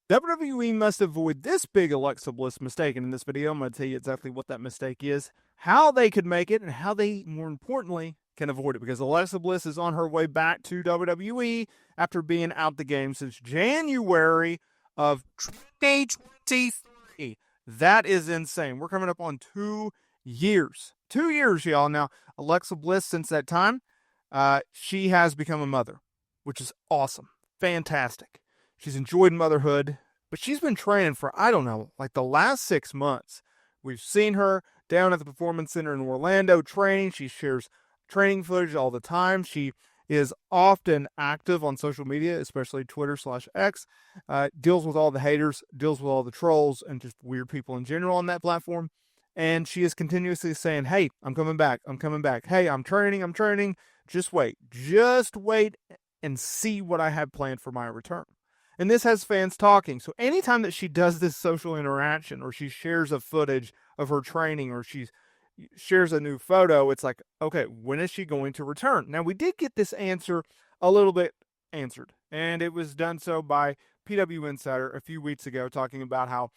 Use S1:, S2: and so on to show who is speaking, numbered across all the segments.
S1: WWE must avoid this big Alexa Bliss mistake. And in this video, I'm going to tell you exactly what that mistake is, how they could make it, and how they, more importantly, can avoid it. Because Alexa Bliss is on her way back to WWE after being out the game since January of 2023. That is insane. We're coming up on 2 years. 2 years, y'all. Now, Alexa Bliss, since that time, she has become a mother, which is awesome. Fantastic. She's enjoyed motherhood, but she's been training for, I don't know, like the last 6 months. We've seen her down at the Performance Center in Orlando training. She shares training footage all the time. She is often active on social media, especially Twitter/X, deals with all the haters, deals with all the trolls, and just weird people in general on that platform. And she is continuously saying, hey, I'm coming back. I'm coming back. Hey, I'm training. Just wait and see what I have planned for my return. And this has fans talking. So anytime that she does this social interaction, or she shares a footage of her training, or she shares a new photo, it's like, okay, when is she going to return? Now, we did get this answer a little bit answered, and it was done so by PW Insider a few weeks ago, talking about how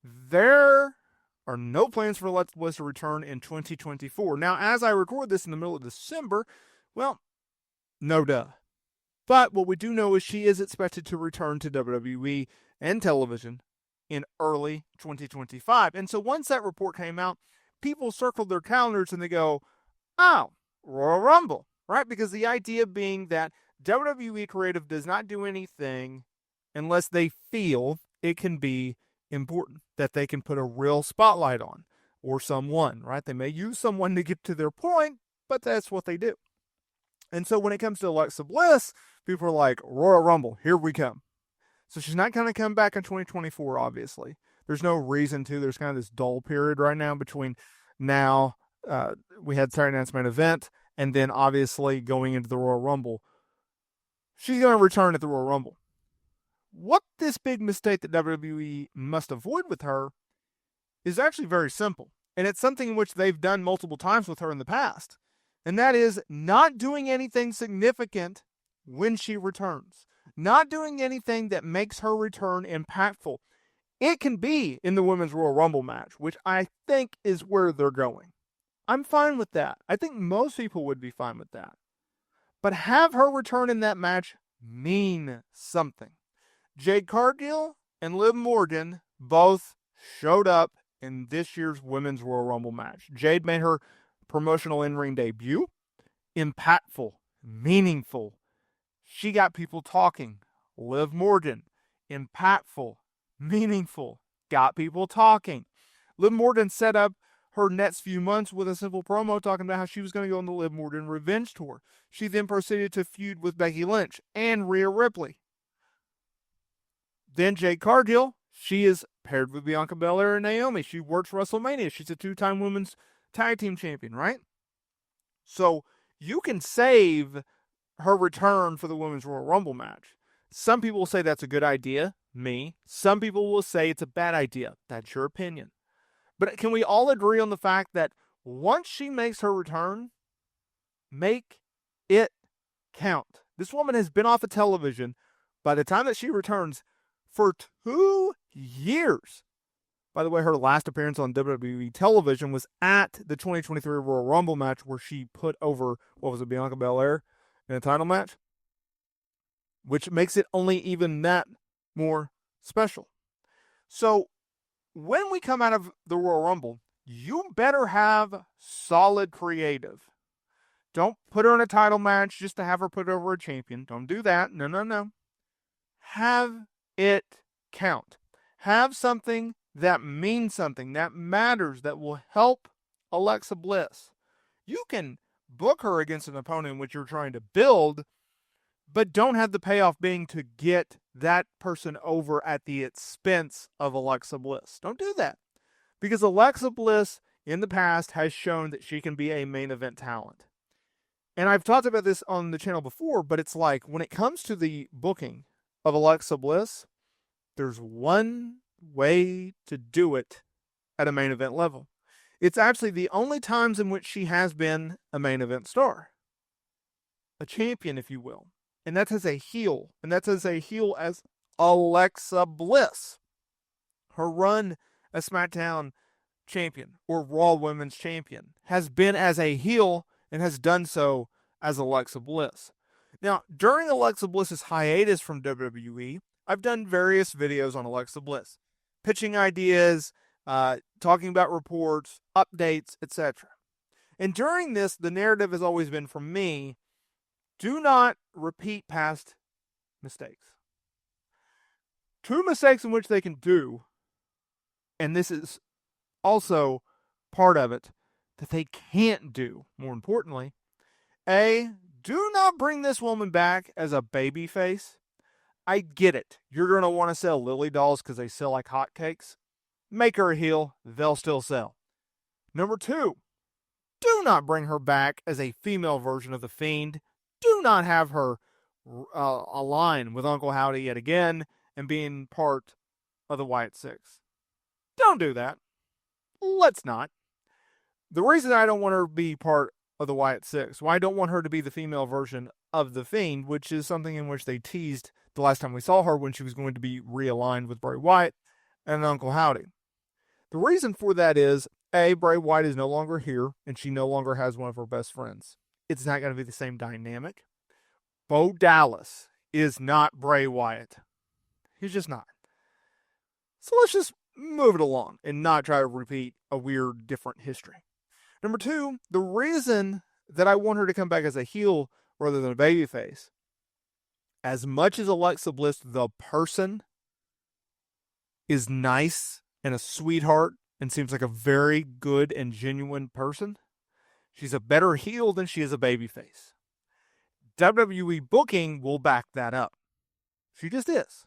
S1: there are no plans for Alexa Bliss to return in 2024. Now, as I record this in the middle of December, well, no duh. But what we do know is she is expected to return to WWE and television in early 2025. And so once that report came out, people circled their calendars and they go, oh, Royal Rumble, right? Because the idea being that WWE Creative does not do anything unless they feel it can be important, that they can put a real spotlight on, or someone, right? They may use someone to get to their point, but that's what they do. And so when it comes to Alexa Bliss, people are like, Royal Rumble, here we come. So she's not going to come back in 2024, obviously. There's no reason to. There's kind of this dull period right now between now, we had Saturday Night's Main Event, and then obviously going into the Royal Rumble. She's going to return at the Royal Rumble. What this big mistake that WWE must avoid with her is actually very simple. And it's something in which they've done multiple times with her in the past. And that is not doing anything significant when she returns. Not doing anything that makes her return impactful. It can be in the Women's Royal Rumble match, which I think is where they're going. I'm fine with that. I think most people would be fine with that. But have her return in that match mean something. Jade Cargill and Liv Morgan both showed up in this year's Women's Royal Rumble match. Jade made her promotional in-ring debut. Impactful, meaningful. She got people talking. Liv Morgan, impactful, meaningful, got people talking. Liv Morgan set up her next few months with a simple promo talking about how she was going to go on the Liv Morgan Revenge Tour. She then proceeded to feud with Becky Lynch and Rhea Ripley. Then Jade Cargill, she is paired with Bianca Belair and Naomi. She works WrestleMania. She's a 2-time women's tag team champion, right? So you can save her return for the Women's Royal Rumble match. Some people will say that's a good idea, me. Some people will say it's a bad idea. That's your opinion. But can we all agree on the fact that once she makes her return, make it count? This woman has been off of television by the time that she returns for 2 years. By the way, her last appearance on WWE television was at the 2023 Royal Rumble match where she put over, Bianca Belair in a title match? Which makes it only even that more special. So, when we come out of the Royal Rumble, you better have solid creative. Don't put her in a title match just to have her put over a champion. Don't do that. No. Have it count. Have something that means something, that matters, that will help Alexa Bliss. You can book her against an opponent which you're trying to build, but don't have the payoff being to get that person over at the expense of Alexa Bliss. Don't do that. Because Alexa Bliss in the past has shown that she can be a main event talent. And I've talked about this on the channel before, but it's like when it comes to the booking of Alexa Bliss, there's one way to do it at a main event level. It's actually the only times in which she has been a main event star. A champion, if you will. And that's as a heel. And that's as a heel as Alexa Bliss. Her run as SmackDown champion or Raw Women's champion has been as a heel and has done so as Alexa Bliss. Now, during Alexa Bliss's hiatus from WWE, I've done various videos on Alexa Bliss, pitching ideas, talking about reports, updates, etc. And during this, the narrative has always been from me, do not repeat past mistakes. Two mistakes in which they can do, and this is also part of it, that they can't do, more importantly. A, do not bring this woman back as a baby face. I get it. You're going to want to sell Lily dolls because they sell like hotcakes. Make her a heel. They'll still sell. Number 2, do not bring her back as a female version of The Fiend. Do not have her align with Uncle Howdy yet again and being part of the Wyatt Six. Don't do that. Let's not. The reason I don't want her to be part of the Wyatt Six, why I don't want her to be the female version of The Fiend, which is something in which they teased the last time we saw her when she was going to be realigned with Bray Wyatt and Uncle Howdy. The reason for that is, A, Bray Wyatt is no longer here, and she no longer has one of her best friends. It's not going to be the same dynamic. Bo Dallas is not Bray Wyatt. He's just not. So let's just move it along and not try to repeat a weird, different history. Number 2, the reason that I want her to come back as a heel rather than a babyface, as much as Alexa Bliss, the person, is nice and a sweetheart and seems like a very good and genuine person, she's a better heel than she is a babyface. WWE booking will back that up. She just is.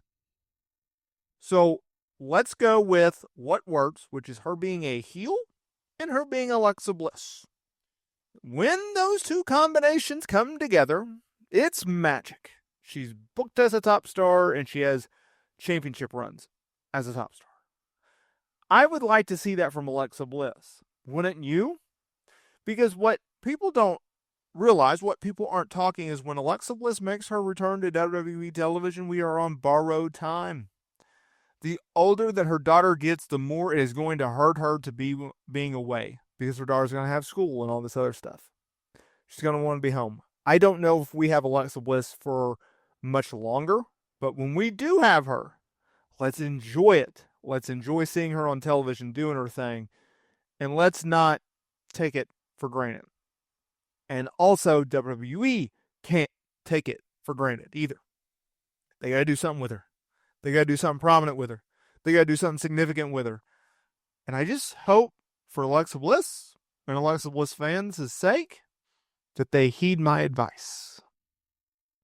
S1: So let's go with what works, which is her being a heel and her being Alexa Bliss. When those two combinations come together, it's magic. She's booked as a top star and she has championship runs as a top star. I would like to see that from Alexa Bliss. Wouldn't you? Because what people don't realize, what people aren't talking, is when Alexa Bliss makes her return to WWE television, we are on borrowed time. The older that her daughter gets, the more it is going to hurt her to be being away because her daughter's going to have school and all this other stuff. She's going to want to be home. I don't know if we have Alexa Bliss for much longer, but when we do have her, let's enjoy it. Let's enjoy seeing her on television doing her thing, and let's not take it for granted. And also, WWE can't take it for granted either. They got to do something with her. They got to do something prominent with her. They got to do something significant with her. And I just hope for Alexa Bliss and Alexa Bliss fans' sake that they heed my advice.